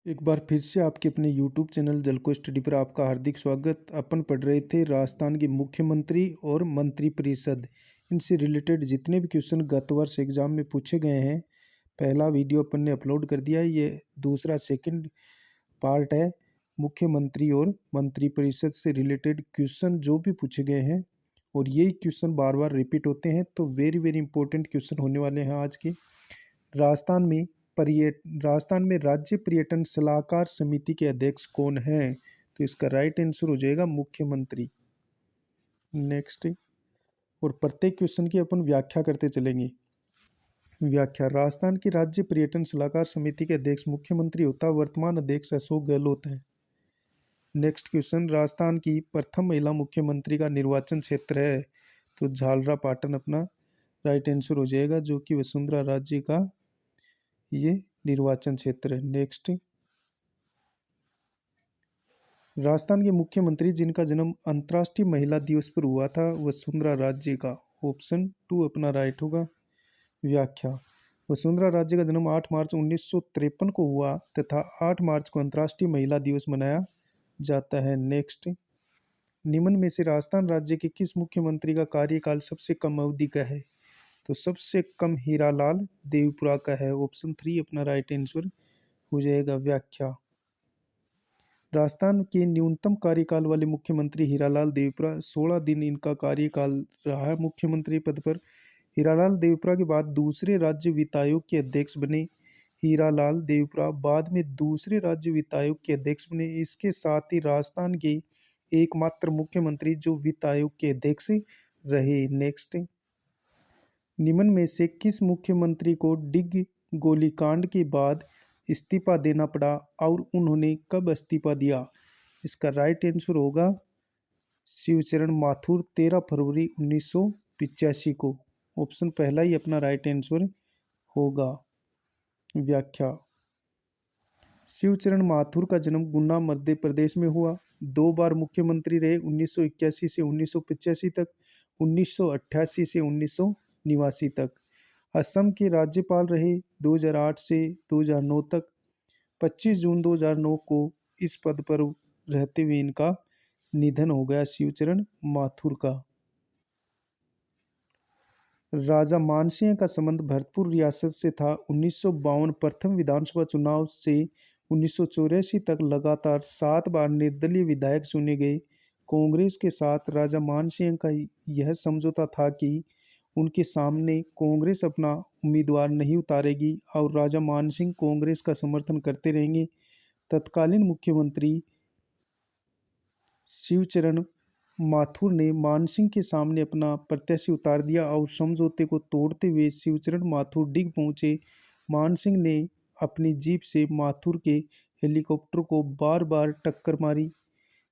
एक बार फिर से आपके अपने यूट्यूब चैनल जलको स्टडी पर आपका हार्दिक स्वागत। अपन पढ़ रहे थे राजस्थान के मुख्यमंत्री और मंत्री परिषद, इनसे रिलेटेड जितने भी क्वेश्चन गत वर्ष एग्जाम में पूछे गए हैं। पहला वीडियो अपन ने अपलोड कर दिया है, ये दूसरा सेकंड पार्ट है। मुख्यमंत्री और मंत्री परिषद से रिलेटेड क्वेश्चन जो भी पूछे गए हैं और यही क्वेश्चन बार बार रिपीट होते हैं, तो वेरी वेरी इंपॉर्टेंट क्वेश्चन होने वाले हैं आज के। राजस्थान में राजस्थान में राज्य पर्यटन सलाहकार समिति के अध्यक्ष कौन है? तो इसका राइट आंसर हो जाएगा मुख्यमंत्री। नेक्स्ट, और प्रत्येक क्वेश्चन की अपन व्याख्या करते चलेंगे। व्याख्या: राजस्थान की राज्य पर्यटन सलाहकार समिति के अध्यक्ष मुख्यमंत्री होता है। वर्तमान अध्यक्ष अशोक गहलोत है। नेक्स्ट क्वेश्चन: राजस्थान की प्रथम महिला मुख्यमंत्री का निर्वाचन क्षेत्र है? तो झालरा पाटन अपना राइट आंसर हो जाएगा, जो कि वसुंधरा राज्य का ये निर्वाचन क्षेत्र है। नेक्स्ट, राजस्थान के मुख्यमंत्री जिनका जन्म अंतर्राष्ट्रीय महिला दिवस पर हुआ था, वसुंधरा राज्य का। ऑप्शन 2 अपना राइट होगा। व्याख्या: वसुंधरा राज्य का जन्म 8 मार्च 1953 को हुआ तथा 8 मार्च को अंतर्राष्ट्रीय महिला दिवस मनाया जाता है। नेक्स्ट, निम्न में से राजस्थान राज्य के किस मुख्यमंत्री का कार्यकाल सबसे कम अवधि का है? तो सबसे कम हीरालाल देवपुरा का है। ऑप्शन 3 अपना राइट आंसर हो जाएगा। व्याख्या: राजस्थान के न्यूनतम कार्यकाल वाले मुख्यमंत्री हीरालाल देवपुरा, 16 दिन इनका कार्यकाल रहा है मुख्यमंत्री पद पर। हीरालाल देवपुरा के बाद दूसरे राज्य वित्त आयोग के अध्यक्ष बने। हीरालाल देवपुरा बाद में दूसरे राज्य वित्त आयोग के अध्यक्ष बने। इसके साथ ही राजस्थान के एकमात्र मुख्यमंत्री जो वित्त आयोग के अध्यक्ष रहे। नेक्स्ट, निम्न में से किस मुख्यमंत्री को डिग गोलीकांड के बाद इस्तीफा देना पड़ा और उन्होंने कब इस्तीफा दिया? इसका राइट आंसर होगा शिवचरण माथुर, 13 फरवरी 1985 को। ऑप्शन पहला ही अपना राइट आंसर होगा। व्याख्या: शिवचरण माथुर का जन्म गुना मध्य प्रदेश में हुआ। 2 बार मुख्यमंत्री रहे, 1981 से 1985 तक, 1988 से 1989 तक। असम के राज्यपाल रहे 2008 से 2009 तक। 25 जून 2009 को इस पद पर रहते हुए इनका निधन हो गया, शिवचरण माथुर का। राजा मानसिंह का संबंध भरतपुर रियासत से था। 1952 प्रथम विधानसभा चुनाव से 1984 तक लगातार 7 बार निर्दलीय विधायक चुने गए। कांग्रेस के साथ राजा मानसिंह का यह समझौता था कि उनके सामने कांग्रेस अपना उम्मीदवार नहीं उतारेगी और राजा मानसिंह कांग्रेस का समर्थन करते रहेंगे। तत्कालीन मुख्यमंत्री शिवचरण माथुर ने मानसिंह के सामने अपना प्रत्याशी उतार दिया और समझौते को तोड़ते हुए शिवचरण माथुर डिग पहुंचे। मानसिंह ने अपनी जीप से माथुर के हेलीकॉप्टर को बार बार टक्कर मारी।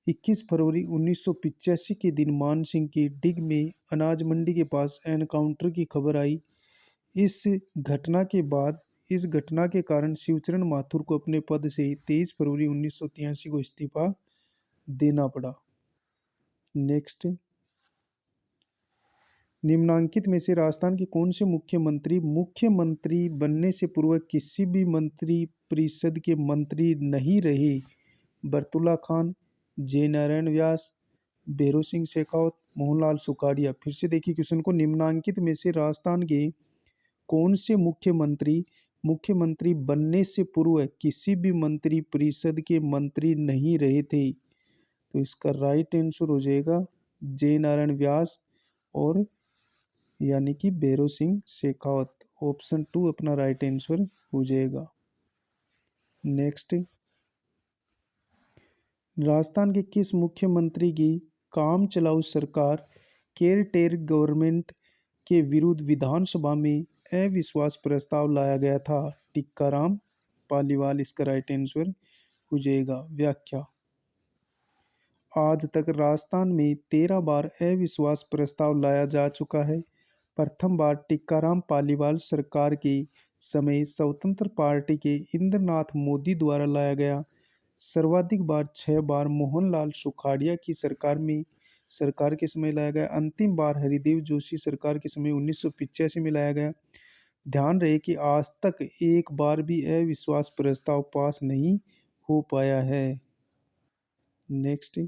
21 फरवरी 1985 के दिन मानसिंह की डिग में अनाज मंडी के पास एनकाउंटर की खबर आई। इस घटना के कारण शिवचरण माथुर को अपने पद से 23 फरवरी 1983 को इस्तीफा देना पड़ा। नेक्स्ट, निम्नांकित में से राजस्थान के कौन से मुख्यमंत्री बनने से पूर्व किसी भी मंत्री परिषद के मंत्री नहीं रहे? बरतुल्ला खान, जयनारायण व्यास, भैरों सिंह शेखावत, मोहनलाल सुखाड़िया। फिर से देखिए क्वेश्चन को, निम्नांकित में से राजस्थान के कौन से मुख्यमंत्री बनने से पूर्व किसी भी मंत्री परिषद के मंत्री नहीं रहे थे? तो इसका राइट आंसर हो जाएगा जयनारायण व्यास और यानी कि भैरों सिंह शेखावत। ऑप्शन 2 अपना राइट आंसर हो जाएगा। नेक्स्ट, राजस्थान के किस मुख्यमंत्री की काम चलाऊ सरकार केयर गवर्नमेंट के विरुद्ध विधानसभा में अविश्वास प्रस्ताव लाया गया था? टिक्काराम पालीवाल इसका राइट आंसर हो जाएगा। व्याख्या: आज तक राजस्थान में 13 बार अविश्वास प्रस्ताव लाया जा चुका है। प्रथम बार टिक्काराम पालीवाल सरकार के समय स्वतंत्र पार्टी के इंद्रनाथ मोदी द्वारा लाया गया। सर्वाधिक बार 6 बार मोहनलाल सुखाड़िया की सरकार के समय लाया गया। अंतिम बार हरिदेव जोशी सरकार के समय 1985 में लाया गया। ध्यान रहे कि आज तक एक बार भी अविश्वास प्रस्ताव पास नहीं हो पाया है। नेक्स्ट,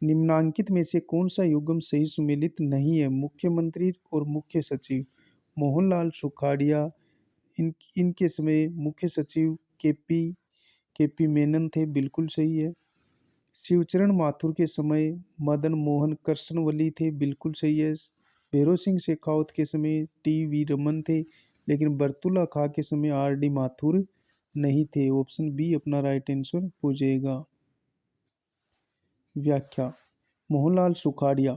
निम्नांकित में से कौन सा युग्म सही सुमेलित नहीं है? मुख्यमंत्री और मुख्य सचिव। मोहनलाल सुखाड़िया, इनके समय मुख्य सचिव केपी मेनन थे, बिल्कुल सही है। शिवचरण माथुर के समय मदन मोहन कृष्णवली थे, बिल्कुल सही है। भैरों सिंह शेखावत के समय टी.वी. रमन थे, लेकिन बरतुल्ला खां के समय आर.डी. माथुर नहीं थे। ऑप्शन बी अपना राइट आंसर हो जाएगा। व्याख्या, मोहनलाल सुखाड़िया।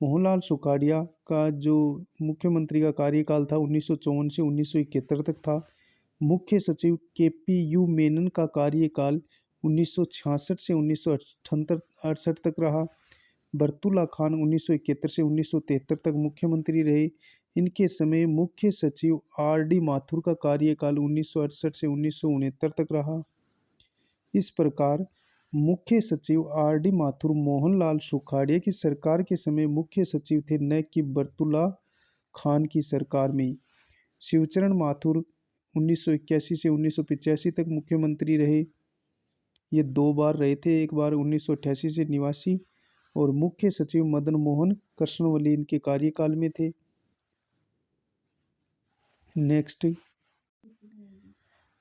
मोहनलाल सुखाड़िया का जो मुख्यमंत्री का कार्यकाल था 1954 से 1971 तक था। मुख्य सचिव केपीयू मेनन का कार्यकाल 1966 से 1968 तक रहा। बरतुल्ला खान 1971 से 1973 तक मुख्यमंत्री रहे। इनके समय मुख्य सचिव आर.डी. माथुर का कार्यकाल 1968 से 1969 तक रहा। इस प्रकार मुख्य सचिव आर.डी. माथुर मोहनलाल सुखाड़िया की सरकार के समय मुख्य सचिव थे, न कि बरतुल्ला खान की सरकार में। शिवचरण माथुर 1981 से 1985 तक मुख्यमंत्री रहे। ये 2 बार रहे थे, एक बार 1988 से 89, और मुख्य सचिव मदन मोहन कृष्णवली इनके कार्यकाल में थे। नेक्स्ट,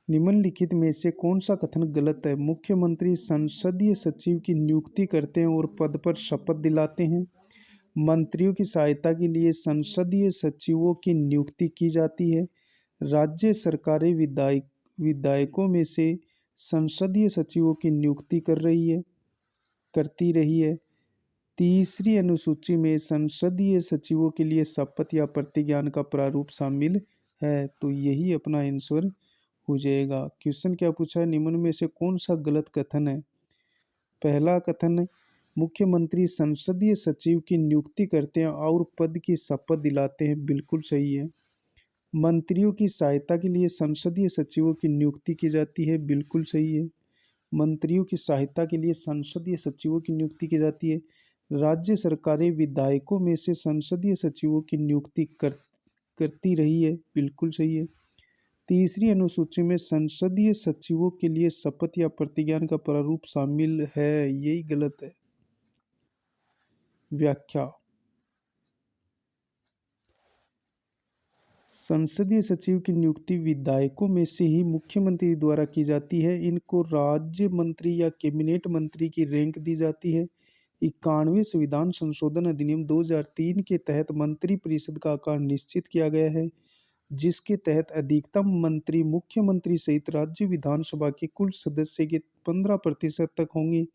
निम्नलिखित में से कौन सा कथन गलत है? मुख्यमंत्री संसदीय सचिव की नियुक्ति करते हैं और पद पर शपथ दिलाते हैं। मंत्रियों की सहायता के लिए संसदीय सचिवों की नियुक्ति की जाती है। राज्य सरकारें विधायकों में से संसदीय सचिवों की नियुक्ति करती रही है। तीसरी अनुसूची में संसदीय सचिवों के लिए शपथ या प्रतिज्ञान का प्रारूप शामिल है, तो यही अपना आंसर हो जाएगा। क्वेश्चन क्या पूछा है? निम्न में से कौन सा गलत कथन है? पहला कथन, मुख्यमंत्री संसदीय सचिव की नियुक्ति करते हैं और पद की शपथ दिलाते हैं, बिल्कुल सही है। मंत्रियों की सहायता के लिए संसदीय सचिवों की नियुक्ति की जाती है, बिल्कुल सही है। मंत्रियों की सहायता के लिए संसदीय सचिवों की नियुक्ति की जाती है। राज्य सरकारें विधायकों में से संसदीय सचिवों की नियुक्ति करती रही है, बिल्कुल सही है। तीसरी अनुसूची में संसदीय सचिवों के लिए शपथ या प्रतिज्ञान का प्रारूप शामिल है, यही गलत है। व्याख्या, संसदीय सचिव की नियुक्ति विधायकों में से ही मुख्यमंत्री द्वारा की जाती है। इनको राज्य मंत्री या कैबिनेट मंत्री की रैंक दी जाती है। 91वें संविधान संशोधन अधिनियम 2003 के तहत मंत्री परिषद का आकार निश्चित किया गया है, जिसके तहत अधिकतम मंत्री मुख्यमंत्री सहित राज्य विधानसभा के कुल सदस्य के 15% तक होंगे।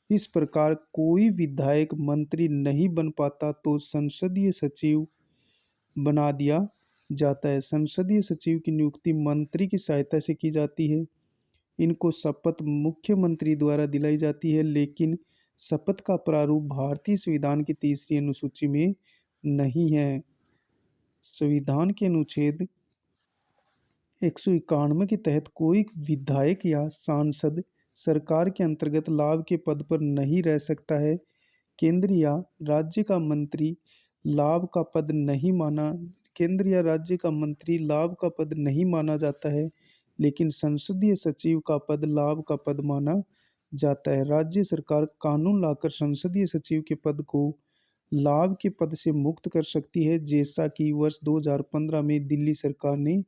इस प्रकार कोई विधायक मंत्री नहीं बन पाता तो संसदीय सचिव बना दिया जाता है। संसदीय सचिव की नियुक्ति मंत्री की सहायता से की जाती है। इनको शपथ मुख्यमंत्री द्वारा दिलाई जाती है, लेकिन शपथ का प्रारूप भारतीय संविधान की तीसरी अनुसूची में नहीं है। संविधान के अनुच्छेद 191 के तहत कोई विधायक या सांसद सरकार के अंतर्गत लाभ के पद पर नहीं रह सकता है। केंद्र या राज्य का मंत्री लाभ का पद नहीं माना केंद्र या राज्य का मंत्री लाभ का पद नहीं माना जाता है, लेकिन संसदीय सचिव का पद लाभ का पद माना जाता है। राज्य सरकार कानून लाकर संसदीय सचिव के पद को लाभ के पद से मुक्त कर सकती है, जैसा कि वर्ष 2015 में दिल्ली सरकार ने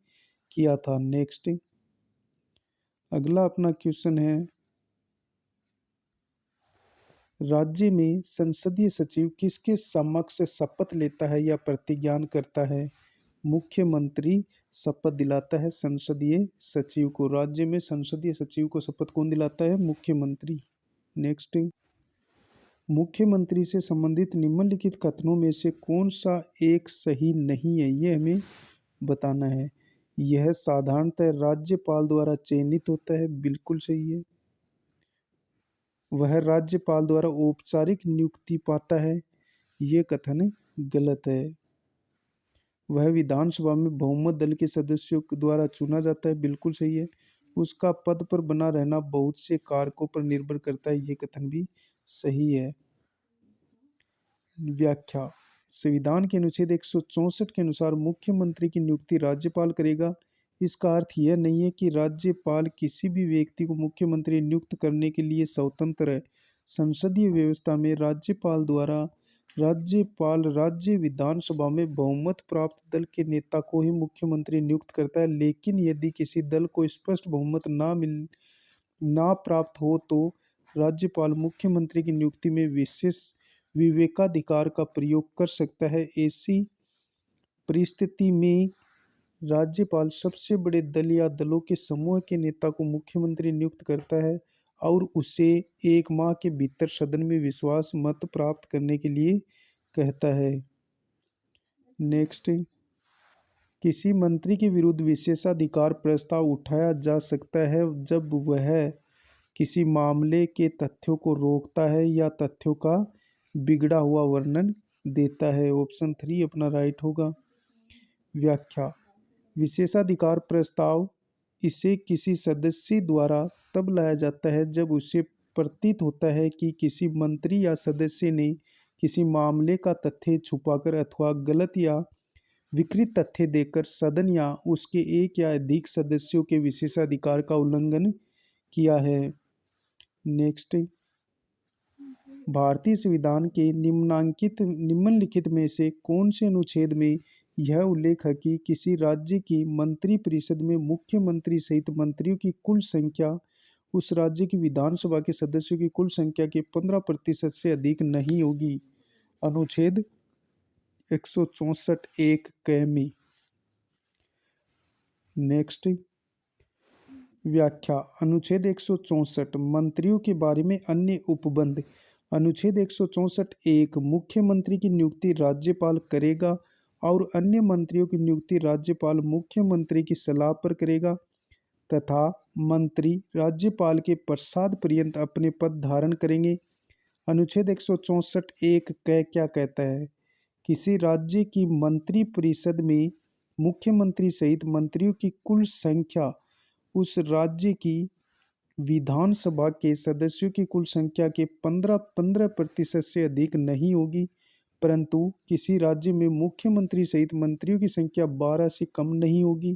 किया था। नेक्स्ट, अगला अपना क्वेश्चन है, राज्य में संसदीय सचिव किसके समक्ष शपथ लेता है या प्रतिज्ञान करता है? मुख्यमंत्री शपथ दिलाता है संसदीय सचिव को। राज्य में संसदीय सचिव को शपथ कौन दिलाता है? मुख्यमंत्री। नेक्स्ट, मुख्यमंत्री से संबंधित निम्नलिखित कथनों में से कौन सा एक सही नहीं है, ये हमें बताना है। यह साधारणतः राज्यपाल द्वारा चयनित होता है, बिल्कुल सही है। वह राज्यपाल द्वारा औपचारिक नियुक्ति पाता है, ये कथन गलत है। वह विधानसभा में बहुमत दल के सदस्यों द्वारा चुना जाता है, बिल्कुल सही है। उसका पद पर बना रहना बहुत से कारकों पर निर्भर करता है, ये कथन भी सही है। व्याख्या, संविधान के अनुच्छेद 164 के अनुसार मुख्यमंत्री की नियुक्ति राज्यपाल करेगा। इसका अर्थ यह नहीं है कि राज्यपाल किसी भी व्यक्ति को मुख्यमंत्री नियुक्त करने के लिए स्वतंत्र है। संसदीय व्यवस्था में राज्यपाल राज्य विधानसभा में बहुमत प्राप्त दल के नेता को ही मुख्यमंत्री नियुक्त करता है, लेकिन यदि किसी दल को स्पष्ट बहुमत ना प्राप्त हो तो राज्यपाल मुख्यमंत्री की नियुक्ति में विशेष विवेकाधिकार का प्रयोग कर सकता है। ऐसी परिस्थिति में राज्यपाल सबसे बड़े दल या दलों के समूह के नेता को मुख्यमंत्री नियुक्त करता है और उसे 1 माह के भीतर सदन में विश्वास मत प्राप्त करने के लिए कहता है। नेक्स्ट, किसी मंत्री के विरुद्ध विशेषाधिकार प्रस्ताव उठाया जा सकता है जब वह किसी मामले के तथ्यों को रोकता है या तथ्यों का बिगड़ा हुआ वर्णन देता है। ऑप्शन 3 अपना राइट होगा। व्याख्या, विशेषाधिकार प्रस्ताव इसे किसी सदस्य द्वारा तब लाया जाता है जब उसे प्रतीत होता है कि किसी मंत्री या सदस्य ने किसी मामले का तथ्य छुपाकर अथवा गलत या विकृत तथ्य देकर सदन या उसके एक या अधिक सदस्यों के विशेषाधिकार का उल्लंघन किया है। नेक्स्ट, भारतीय संविधान के निम्नलिखित में से कौन से अनुच्छेद में यह उल्लेख है कि किसी राज्य की मंत्रिपरिषद में मुख्यमंत्री सहित मंत्रियों की कुल संख्या उस राज्य की विधानसभा के सदस्यों की कुल संख्या के 15% से अधिक नहीं होगी। अनुच्छेद 164(1) क में। नेक्स्ट, व्याख्या, अनुच्छेद 164 मंत्रियों के बारे में अन्य उपबंध। अनुच्छेद 164(1) मुख्यमंत्री की नियुक्ति राज्यपाल करेगा और अन्य मंत्रियों की नियुक्ति राज्यपाल मुख्यमंत्री की सलाह पर करेगा तथा मंत्री राज्यपाल के प्रसाद पर्यंत अपने पद धारण करेंगे। अनुच्छेद 164(1) क क्या कहता है? किसी राज्य की मंत्रिपरिषद में मुख्यमंत्री सहित मंत्रियों की कुल संख्या उस राज्य की विधानसभा के सदस्यों की कुल संख्या के 15% से अधिक नहीं होगी, परंतु किसी राज्य में मुख्यमंत्री सहित मंत्रियों की संख्या 12 से कम नहीं होगी।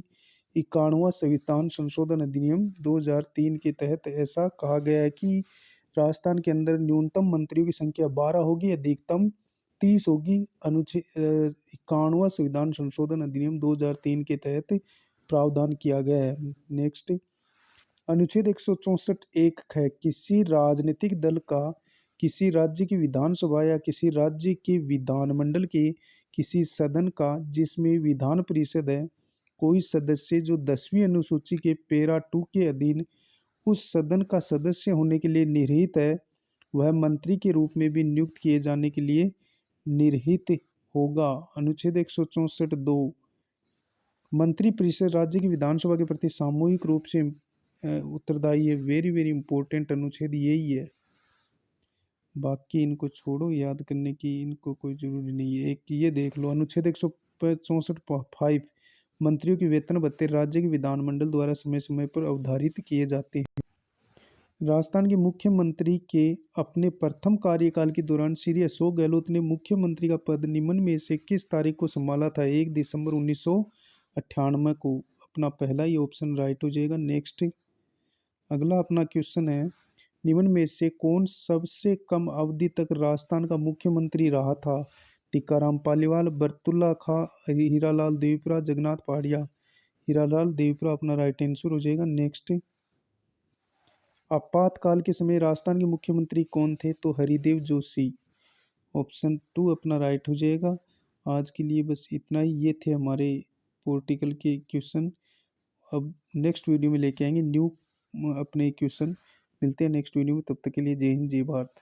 91वां संविधान संशोधन अधिनियम 2003 के तहत ऐसा कहा गया है कि राजस्थान के अंदर न्यूनतम मंत्रियों की संख्या 12 होगी, अधिकतम 30 होगी। अनुच्छेद 91वां संविधान संशोधन अधिनियम 2003 के तहत प्रावधान किया गया है। नेक्स्ट, अनुच्छेद 164(1) है किसी राजनीतिक दल का किसी राज्य की विधानसभा या किसी राज्य के विधानमंडल के किसी सदन का जिसमें विधान परिषद है कोई सदस्य जो 10वीं अनुसूची के पैरा 2 के अधीन उस सदन का सदस्य होने के लिए निर्हित है, वह मंत्री के रूप में भी नियुक्त किए जाने के लिए निर्हित होगा। अनुच्छेद 164(2) मंत्रिपरिषद राज्य की विधानसभा के प्रति सामूहिक रूप से उत्तरदायी है। वेरी वेरी इंपॉर्टेंट अनुच्छेद यही है, बाकी इनको छोड़ो, याद करने की इनको कोई जरूरी नहीं है। एक ये देख लो, अनुच्छेद 164(5) मंत्रियों के वेतन भत्ते राज्य के विधानमंडल द्वारा समय समय पर अवधारित किए जाते हैं। राजस्थान के मुख्यमंत्री के अपने प्रथम कार्यकाल के दौरान श्री अशोक गहलोत ने मुख्यमंत्री का पद निम्न में से किस तारीख को संभाला था? 1 दिसंबर 1998 को। अपना पहला ही ऑप्शन राइट हो जाएगा। नेक्स्ट, अगला अपना क्वेश्चन है, निम्न में से कौन सबसे कम अवधि तक राजस्थान का मुख्यमंत्री रहा था? टीकाराम पालीवाल, बरतुल्ला खां, हीरालाल देवपुरा, जगन्नाथ पहाड़िया। हीरालाल देवपुरा अपना राइट आंसर हो जाएगा। नेक्स्ट, आपातकाल के समय राजस्थान के मुख्यमंत्री कौन थे? तो हरिदेव जोशी। ऑप्शन 2 अपना राइट हो जाएगा। आज के लिए बस इतना ही। ये थे हमारे पॉलिटिकल के क्वेश्चन। अब नेक्स्ट वीडियो में लेके आएंगे न्यू अपने क्वेश्चन। मिलते हैं नेक्स्ट वीडियो में, तब तक के लिए जय हिंद जय भारत।